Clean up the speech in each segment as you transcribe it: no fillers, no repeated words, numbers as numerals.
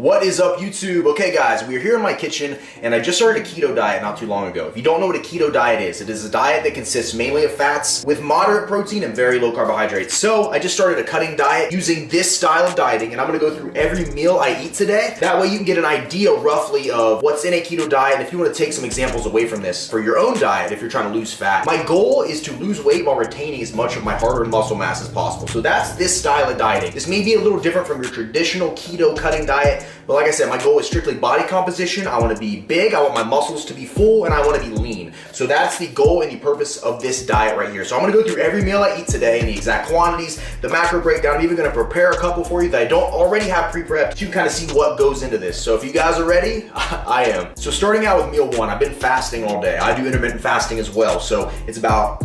What is up, YouTube? Okay guys, we are here in my kitchen and I just started a keto diet not too long ago. If you don't know what a keto diet is, it is a diet that consists mainly of fats with moderate protein and very low carbohydrates. So I just started a cutting diet using this style of dieting, and I'm gonna go through every meal I eat today. That way you can get an idea roughly of what's in a keto diet, and if you wanna take some examples away from this for your own diet if you're trying to lose fat. My goal is to lose weight while retaining as much of my hard-earned muscle mass as possible. So that's this style of dieting. This may be a little different from your traditional keto cutting diet, but like I said, my goal is strictly body composition. I want to be big, I want my muscles to be full, and I want to be lean. So that's the goal and the purpose of this diet right here. So I'm going to go through every meal I eat today and the exact quantities, the macro breakdown. I'm even going to prepare a couple for you that I don't already have pre-prepped to kind of see what goes into this. So if you guys are ready, I am. So starting out with meal one, I've been fasting all day. I do intermittent fasting as well. So it's about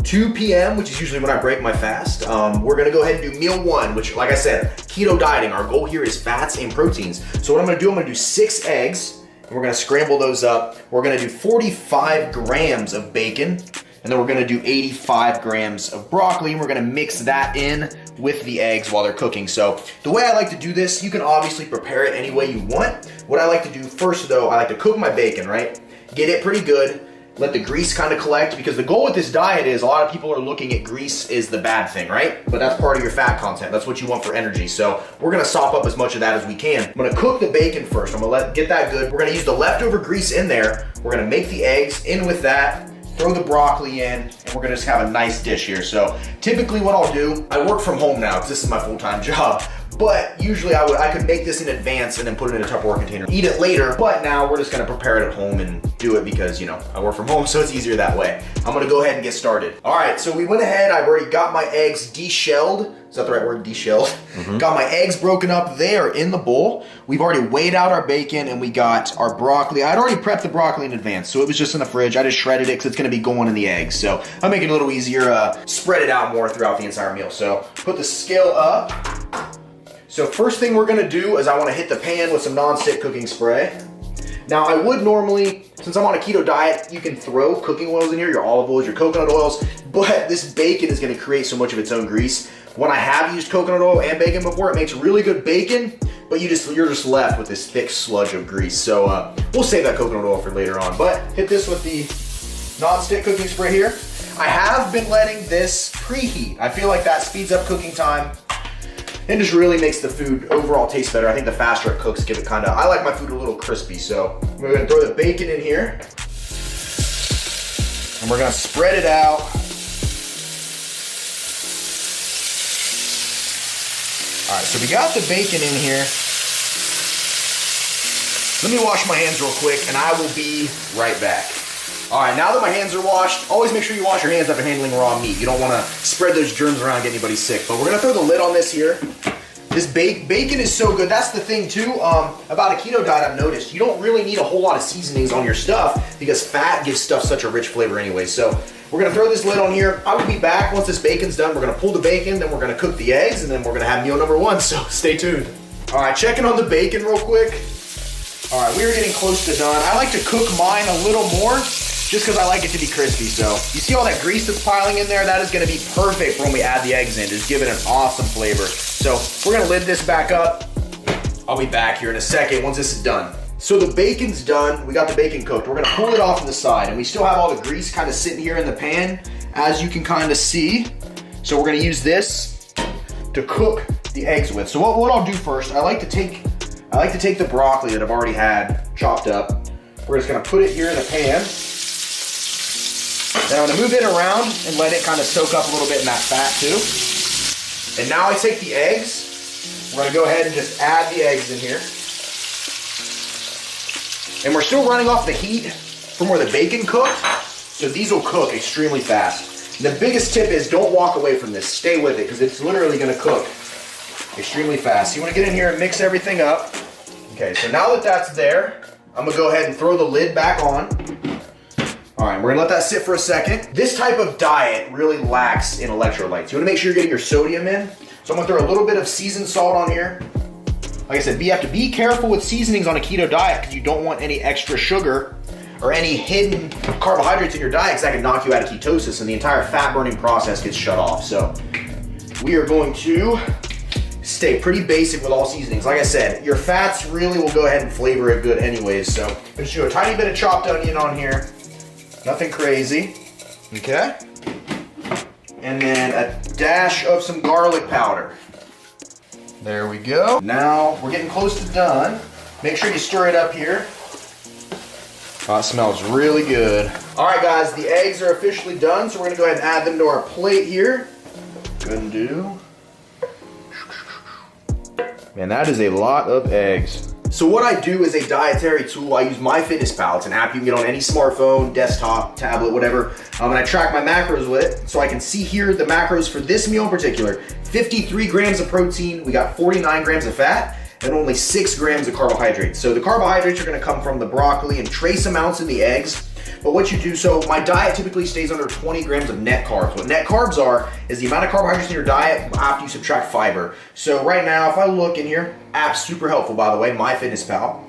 2 p.m., which is usually when I break my fast. We're gonna go ahead and do meal one, which, like I said, keto dieting. Our goal here is fats and proteins. So what I'm gonna do 6 eggs, and we're gonna scramble those up. We're gonna do 45 grams of bacon, and then we're gonna do 85 grams of broccoli, and we're gonna mix that in with the eggs while they're cooking. So the way I like to do this, you can obviously prepare it any way you want. What I like to do first though, I like to cook my bacon, right? Get it pretty good. Let the grease kind of collect, because the goal with this diet is a lot of people are looking at grease is the bad thing, right? But that's part of your fat content. That's what you want for energy. So we're gonna sop up as much of that as we can. I'm gonna cook the bacon first. I'm gonna get that good. We're gonna use the leftover grease in there. We're gonna make the eggs in with that, throw the broccoli in, and we're gonna just have a nice dish here. So typically what I'll do, I work from home now because this is my full-time job. But usually I could make this in advance and then put it in a Tupperware container, eat it later. But now we're just gonna prepare it at home and do it because, you know, I work from home, so it's easier that way. I'm gonna go ahead and get started. All right, so we went ahead, I've already got my eggs deshelled. Is that the right word, deshelled? Mm-hmm. Got my eggs broken up there in the bowl. We've already weighed out our bacon and we got our broccoli. I'd already prepped the broccoli in advance, so it was just in the fridge. I just shredded it because it's gonna be going in the eggs. So I'll make it a little easier, spread it out more throughout the entire meal. So put the scale up. So first thing we're gonna do is I wanna hit the pan with some non-stick cooking spray. Now I would normally, since I'm on a keto diet, you can throw cooking oils in here, your olive oils, your coconut oils, but this bacon is gonna create so much of its own grease. When I have used coconut oil and bacon before, it makes really good bacon, but you're just left with this thick sludge of grease. So we'll save that coconut oil for later on, but hit this with the non-stick cooking spray here. I have been letting this preheat. I feel like that speeds up cooking time and just really makes the food overall taste better. I think the faster it cooks, I like my food a little crispy. So we're gonna throw the bacon in here and we're gonna spread it out. All right, so we got the bacon in here. Let me wash my hands real quick and I will be right back. All right, now that my hands are washed, always make sure you wash your hands after handling raw meat. You don't wanna spread those germs around and get anybody sick. But we're gonna throw the lid on this here. This bacon is so good. That's the thing too, about a keto diet I've noticed. You don't really need a whole lot of seasonings on your stuff because fat gives stuff such a rich flavor anyway. So we're gonna throw this lid on here. I will be back once this bacon's done. We're gonna pull the bacon, then we're gonna cook the eggs, and then we're gonna have meal number one, so stay tuned. All right, checking on the bacon real quick. All right, we are getting close to done. I like to cook mine a little more, just because I like it to be crispy. So you see all that grease that's piling in there? That is gonna be perfect for when we add the eggs in. Just give it an awesome flavor. So we're gonna lid this back up. I'll be back here in a second once this is done. So the bacon's done. We got the bacon cooked. We're gonna pull it off to the side, and we still have all the grease kind of sitting here in the pan, as you can kind of see. So we're gonna use this to cook the eggs with. So what I'll do first, I like to take the broccoli that I've already had chopped up. We're just gonna put it here in the pan. Then I'm gonna move it around and let it kind of soak up a little bit in that fat too. And now I take the eggs. We're gonna go ahead and just add the eggs in here. And we're still running off the heat from where the bacon cooked, so these will cook extremely fast. And the biggest tip is don't walk away from this. Stay with it, because it's literally gonna cook extremely fast. So you wanna get in here and mix everything up. Okay, so now that that's there, I'm gonna go ahead and throw the lid back on. All right, we're gonna let that sit for a second. This type of diet really lacks in electrolytes. You wanna make sure you're getting your sodium in. So I'm gonna throw a little bit of seasoned salt on here. Like I said, you have to be careful with seasonings on a keto diet because you don't want any extra sugar or any hidden carbohydrates in your diet, because that can knock you out of ketosis and the entire fat burning process gets shut off. So we are going to stay pretty basic with all seasonings. Like I said, your fats really will go ahead and flavor it good anyways. So I'm just do a tiny bit of chopped onion on here. Nothing crazy, okay? And then a dash of some garlic powder. There we go. Now we're getting close to done. Make sure you stir it up here. Oh, it smells really good. All right, guys, the eggs are officially done, so we're gonna go ahead and add them to our plate here. Go ahead and do. Man, that is a lot of eggs. So what I do is a dietary tool. I use MyFitnessPal. It's an app you can get on any smartphone, desktop, tablet, whatever. And I track my macros with it. So I can see here the macros for this meal in particular. 53 grams of protein, we got 49 grams of fat, and only 6 grams of carbohydrates. So the carbohydrates are gonna come from the broccoli and trace amounts in the eggs. But what you do, so my diet typically stays under 20 grams of net carbs. What net carbs are is the amount of carbohydrates in your diet after you subtract fiber. So right now, if I look in here, app's super helpful, by the way, MyFitnessPal.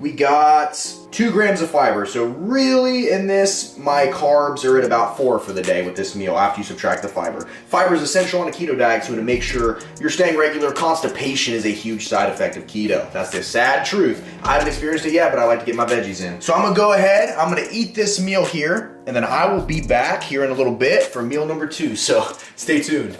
We got 2 grams of fiber. So really in this, my carbs are at about 4 for the day with this meal after you subtract the fiber. Fiber is essential on a keto diet to make sure you're staying regular. Constipation is a huge side effect of keto. That's the sad truth. I haven't experienced it yet, but I like to get my veggies in. So I'm gonna go ahead, I'm gonna eat this meal here, and then I will be back here in a little bit for meal number 2. So stay tuned.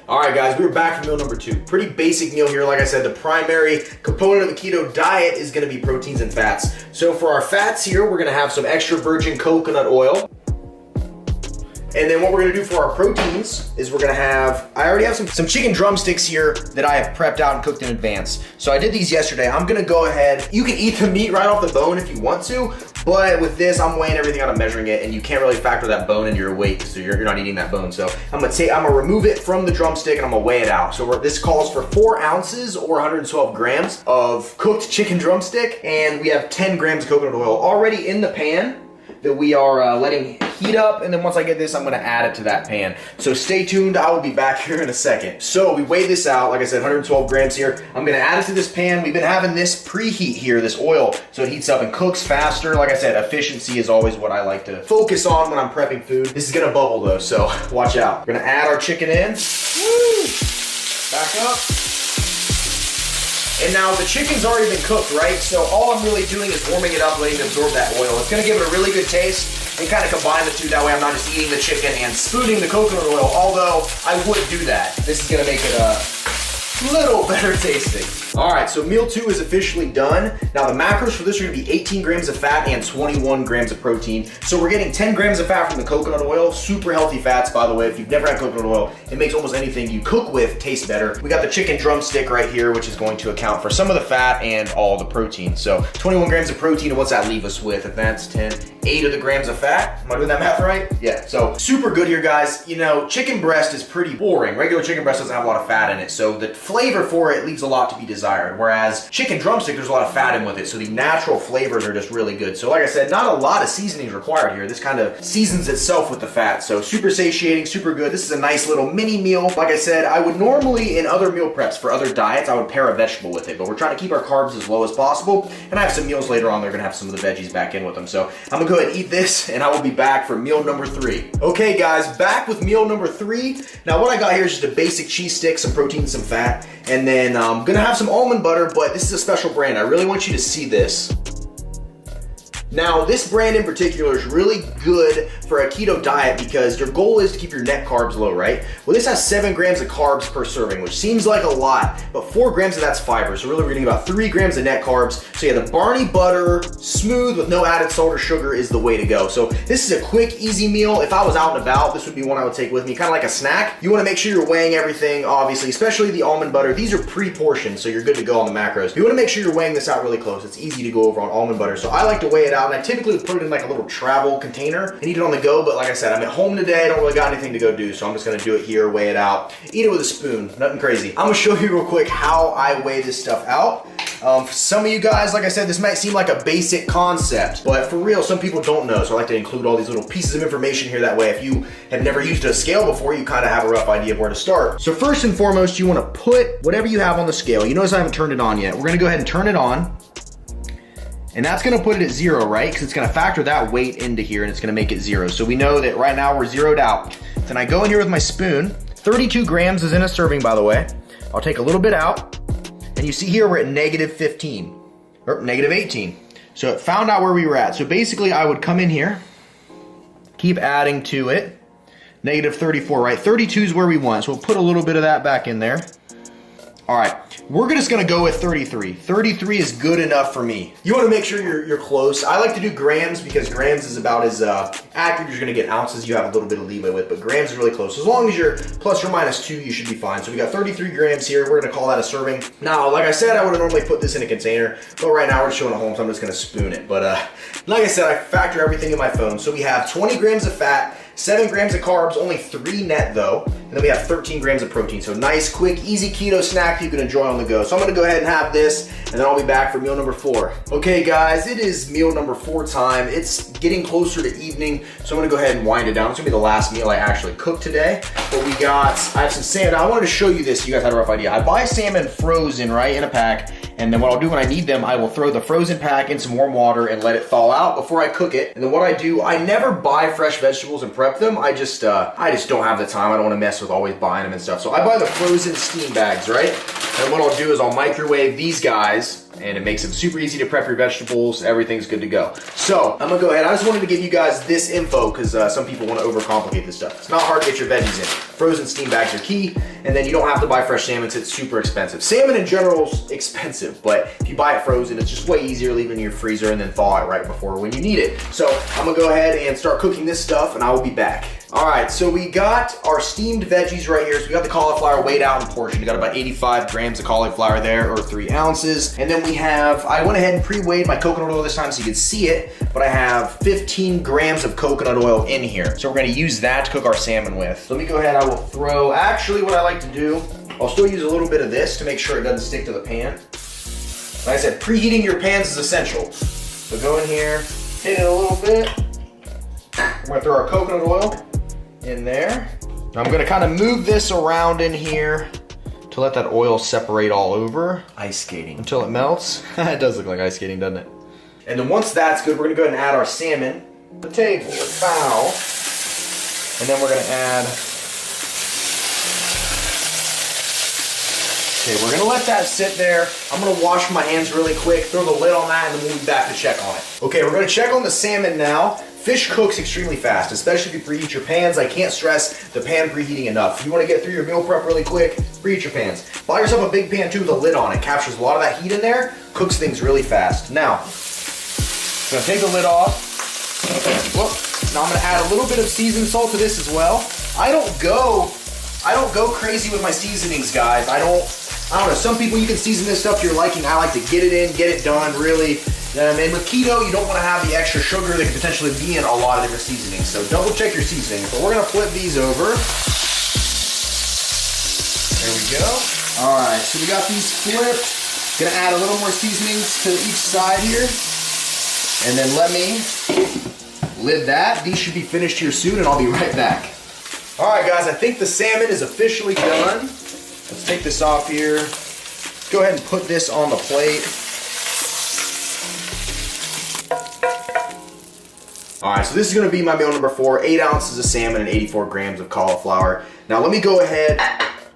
All right, guys, we're back for meal number 2. Pretty basic meal here. Like I said, the primary component of a keto diet is gonna be proteins and fats. So for our fats here, we're gonna have some extra virgin coconut oil. And then what we're gonna do for our proteins is we're gonna have, I already have some chicken drumsticks here that I have prepped out and cooked in advance. So I did these yesterday. I'm gonna go ahead, you can eat the meat right off the bone if you want to, but with this, I'm weighing everything out, I'm measuring it, and you can't really factor that bone into your weight, so you're not eating that bone. So I'm gonna remove it from the drumstick and I'm gonna weigh it out. So this calls for 4 ounces or 112 grams of cooked chicken drumstick, and we have 10 grams of coconut oil already in the pan that we are letting heat up, and then once I get this, I'm gonna add it to that pan. So stay tuned, I will be back here in a second. So we weighed this out, like I said, 112 grams here. I'm gonna add it to this pan. We've been having this preheat here, this oil, so it heats up and cooks faster. Like I said, efficiency is always what I like to focus on when I'm prepping food. This is gonna bubble though, so watch out. We're gonna add our chicken in. Woo! Back up. And now the chicken's already been cooked, right? So all I'm really doing is warming it up, letting it absorb that oil. It's gonna give it a really good taste and kind of combine the two. That way I'm not just eating the chicken and spooning the coconut oil, although I would do that. This is gonna make it a little better tasting. All right, so meal 2 is officially done. Now the macros for this are gonna be 18 grams of fat and 21 grams of protein. So we're getting 10 grams of fat from the coconut oil, super healthy fats, by the way. If you've never had coconut oil, it makes almost anything you cook with taste better. We got the chicken drumstick right here, which is going to account for some of the fat and all the protein. So 21 grams of protein, and what's that leave us with? If that's 10, 8 of the grams of fat. Am I doing that math right? Yeah, so super good here, guys. You know, chicken breast is pretty boring. Regular chicken breast doesn't have a lot of fat in it, so the flavor for it leaves a lot to be desired. Whereas chicken drumstick, there's a lot of fat in with it, so the natural flavors are just really good. So like I said, not a lot of seasonings required here. This kind of seasons itself with the fat, so super satiating, super good. This is a nice little mini meal. Like I said, I would normally, in other meal preps for other diets, I would pair a vegetable with it, but we're trying to keep our carbs as low as possible, and I have some meals later on, they're gonna have some of the veggies back in with them. So I'm gonna go ahead and eat this, and I will be back for meal number 3. Okay guys, back with meal number 3. Now what I got here is just a basic cheese stick, some protein, some fat, and then I'm gonna have some almond butter, but this is a special brand. I really want you to see this. Now, this brand in particular is really good for a keto diet because your goal is to keep your net carbs low, right? Well, this has 7 grams of carbs per serving, which seems like a lot, but 4 grams of that's fiber. So really we're getting about 3 grams of net carbs. So yeah, the Barney butter, smooth with no added salt or sugar is the way to go. So this is a quick, easy meal. If I was out and about, this would be one I would take with me, kind of like a snack. You wanna make sure you're weighing everything, obviously, especially the almond butter. These are pre-portioned, so you're good to go on the macros. You wanna make sure you're weighing this out really close. It's easy to go over on almond butter. So I like to weigh it out, and I typically would put it in like a little travel container and eat it on the go, but like I said, I'm at home today, I don't really got anything to go do, so I'm just gonna do it here, weigh it out, eat it with a spoon, nothing crazy. I'm gonna show you real quick how I weigh this stuff out. For some of you guys, like I said, this might seem like a basic concept, but for real, some people don't know, so I like to include all these little pieces of information here. That way, if you have never used a scale before, you kind of have a rough idea of where to start. So first and foremost, you wanna put whatever you have on the scale. You notice I haven't turned it on yet. We're gonna go ahead and turn it on. And that's gonna put it at 0, right? Because it's gonna factor that weight into here and it's gonna make it 0. So we know that right now we're zeroed out. Then I go in here with my spoon. 32 grams is in a serving, by the way. I'll take a little bit out, and you see here we're at negative 15, or negative 18. So it found out where we were at. So basically I would come in here, keep adding to it, negative 34, right? 32 is where we want, so we'll put a little bit of that back in there. All right, we're just gonna go with 33. 33 is good enough for me. You wanna make sure you're close. I like to do grams because grams is about as accurate as you're gonna get. Ounces you have a little bit of leeway with, but grams is really close. As long as you're plus or minus 2, you should be fine. So we got 33 grams here. We're gonna call that a serving. Now, like I said, I would normally put this in a container, but right now we're just showing at home, so I'm just gonna spoon it. But like I said, I factor everything in my phone. So we have 20 grams of fat, 7 grams of carbs, only 3 net though, and then we have 13 grams of protein. So nice, quick, easy keto snack you can enjoy on the go. So I'm gonna go ahead and have this, and then I'll be back for meal number 4. Okay guys, it is meal number 4 time. It's getting closer to evening, so I'm gonna go ahead and wind it down. It's gonna be the last meal I actually cooked today. But I have some salmon. I wanted to show you this so you guys had a rough idea. I buy salmon frozen, right, in a pack, and then what I'll do when I need them, I will throw the frozen pack in some warm water and let it thaw out before I cook it. And then what I do, I never buy fresh vegetables and prep them. I just don't have the time. I don't want to mess with always buying them and stuff. So I buy the frozen steam bags, right? And what I'll do is I'll microwave these guys, and it makes it super easy to prep your vegetables. Everything's good to go. So I'm gonna go ahead. I just wanted to give you guys this info because some people want to overcomplicate this stuff. It's not hard to get your veggies in. Frozen steam bags are key, and then you don't have to buy fresh salmon. It's super expensive. Salmon in general is expensive, but if you buy it frozen, it's just way easier. Leave it in your freezer and then thaw it right before when you need it. So I'm gonna go ahead and start cooking this stuff, and I will be back. All right, so we got our steamed veggies right here. So we got the cauliflower weighed out and portioned. We got about 85 grams of cauliflower there, or 3 ounces. And then we have, I went ahead and pre-weighed my coconut oil this time so you could see it, but I have 15 grams of coconut oil in here. So we're gonna use that to cook our salmon with. So let me go ahead, I will throw, actually what I like to do, I'll still use a little bit of this to make sure it doesn't stick to the pan. Like I said, preheating your pans is essential. So go in here, hit it a little bit. We're gonna throw our coconut oil in there. I'm gonna kind of move this around in here to let that oil separate all over. Ice skating. Until it melts. It does look like ice skating, doesn't it? And then once that's good, we're gonna go ahead and add our salmon, the table, the fowl, and then we're gonna add, okay, we're gonna let that sit there. I'm gonna wash my hands really quick, throw the lid on that, and then we'll be back to check on it. Okay, we're gonna check on the salmon now. Fish cooks extremely fast, especially if you preheat your pans. I can't stress the pan preheating enough. If you want to get through your meal prep really quick, preheat your pans. Buy yourself a big pan too with a lid on it. Captures a lot of that heat in there, cooks things really fast. Now, I'm gonna take the lid off. Whoop. Now I'm gonna add a little bit of seasoned salt to this as well. I don't go crazy with my seasonings, guys. I don't know, some people you can season this stuff to your liking. I like to get it in, get it done, really. And with keto, you don't want to have the extra sugar that could potentially be in a lot of different seasonings. So double check your seasonings. But we're gonna flip these over. There we go. All right, so we got these flipped. Gonna add a little more seasonings to each side here. And then let me lid that. These should be finished here soon, and I'll be right back. All right, guys, I think the salmon is officially done. Let's take this off here. Go ahead and put this on the plate. All right, so this is gonna be my meal number 4, 8 ounces of salmon and 84 grams of cauliflower. Now let me go ahead,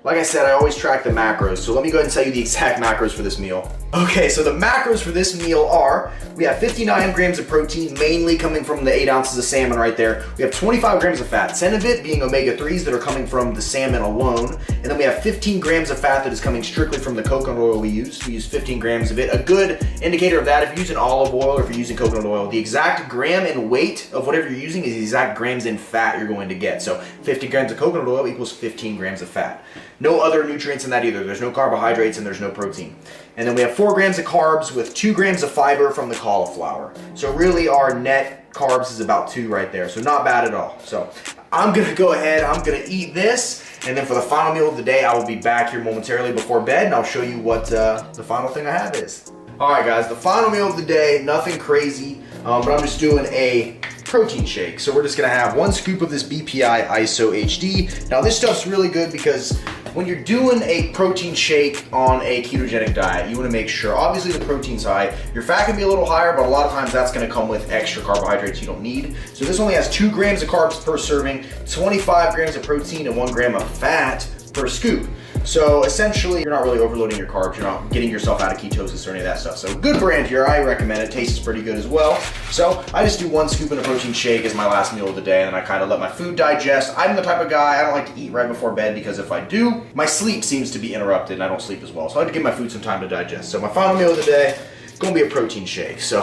like I said, I always track the macros, so let me go ahead and tell you the exact macros for this meal. Okay, so the macros for this meal are, we have 59 grams of protein, mainly coming from the 8 ounces of salmon right there. We have 25 grams of fat, 10 of it being omega-3s that are coming from the salmon alone. And then we have 15 grams of fat that is coming strictly from the coconut oil we use. We use 15 grams of it. A good indicator of that, if you're using olive oil or if you're using coconut oil, the exact gram and weight of whatever you're using is the exact grams in fat you're going to get. So 50 grams of coconut oil equals 15 grams of fat. No other nutrients in that either. There's no carbohydrates and there's no protein. And then we have 4 grams of carbs with 2 grams of fiber from the cauliflower. So really our net carbs is about 2 right there. So not bad at all. So I'm gonna go ahead, I'm gonna eat this. And then for the final meal of the day, I will be back here momentarily before bed and I'll show you what the final thing I have is. All right guys, the final meal of the day, nothing crazy, but I'm just doing a protein shake. So we're just gonna have 1 scoop of this BPI ISO HD. Now this stuff's really good because when you're doing a protein shake on a ketogenic diet, you wanna make sure, obviously the protein's high, your fat can be a little higher, but a lot of times that's gonna come with extra carbohydrates you don't need. So this only has 2 grams of carbs per serving, 25 grams of protein, and 1 gram of fat per scoop. So essentially, you're not really overloading your carbs. You're not getting yourself out of ketosis or any of that stuff. So good brand here. I recommend it. Tastes pretty good as well. So I just do 1 scoop in a protein shake as my last meal of the day, and then I kind of let my food digest. I'm the type of guy, I don't like to eat right before bed because if I do, my sleep seems to be interrupted and I don't sleep as well. So I like to give my food some time to digest. So my final meal of the day, gonna be a protein shake. So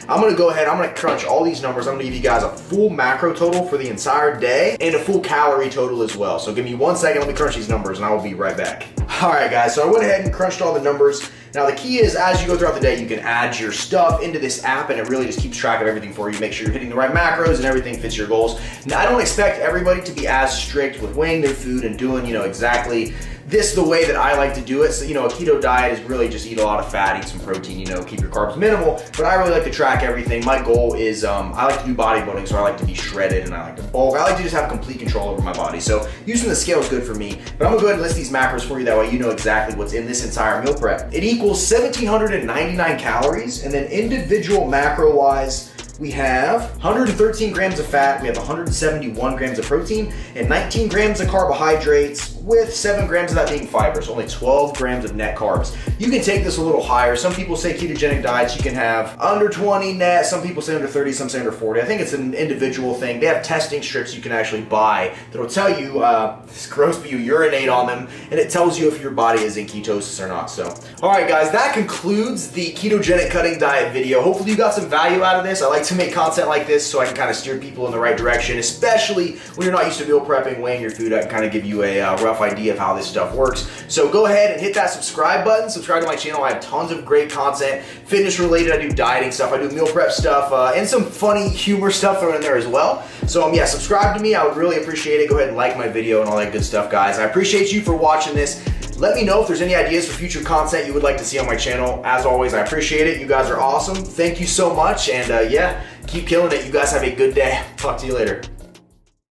I'm gonna go ahead, I'm gonna crunch all these numbers. I'm gonna give you guys a full macro total for the entire day and a full calorie total as well. So give me 1 second, let me crunch these numbers and I will be right back. All right guys, so I went ahead and crunched all the numbers. Now the key is as you go throughout the day, you can add your stuff into this app and it really just keeps track of everything for you. Make sure you're hitting the right macros and everything fits your goals. Now I don't expect everybody to be as strict with weighing their food and doing, exactly this the way that I like to do it. So, a keto diet is really just eat a lot of fat, eat some protein, keep your carbs minimal, but I really like to track everything. My goal is, I like to do bodybuilding, so I like to be shredded and I like to bulk. I like to just have complete control over my body. So using the scale is good for me, but I'm gonna go ahead and list these macros for you. That way you know exactly what's in this entire meal prep. It equals 1,799 calories, and then individual macro wise, we have 113 grams of fat, we have 171 grams of protein, and 19 grams of carbohydrates, with 7 grams of that being fiber, so only 12 grams of net carbs. You can take this a little higher. Some people say ketogenic diets, you can have under 20 net, some people say under 30, some say under 40. I think it's an individual thing. They have testing strips you can actually buy that'll tell you, it's gross, but you urinate on them, and it tells you if your body is in ketosis or not. So, all right guys, that concludes the ketogenic cutting diet video. Hopefully you got some value out of this. I like to make content like this so I can kind of steer people in the right direction, especially when you're not used to meal prepping, weighing your food. I can kind of give you a rough idea of how this stuff works. So go ahead and hit that subscribe button. Subscribe to my channel. I have tons of great content, fitness related. I do dieting stuff. I do meal prep stuff, and some funny humor stuff thrown in there as well. So yeah, subscribe to me. I would really appreciate it. Go ahead and like my video and all that good stuff, guys. I appreciate you for watching this. Let me know if there's any ideas for future content you would like to see on my channel. As always, I appreciate it. You guys are awesome. Thank you so much. And yeah, keep killing it. You guys have a good day. Talk to you later.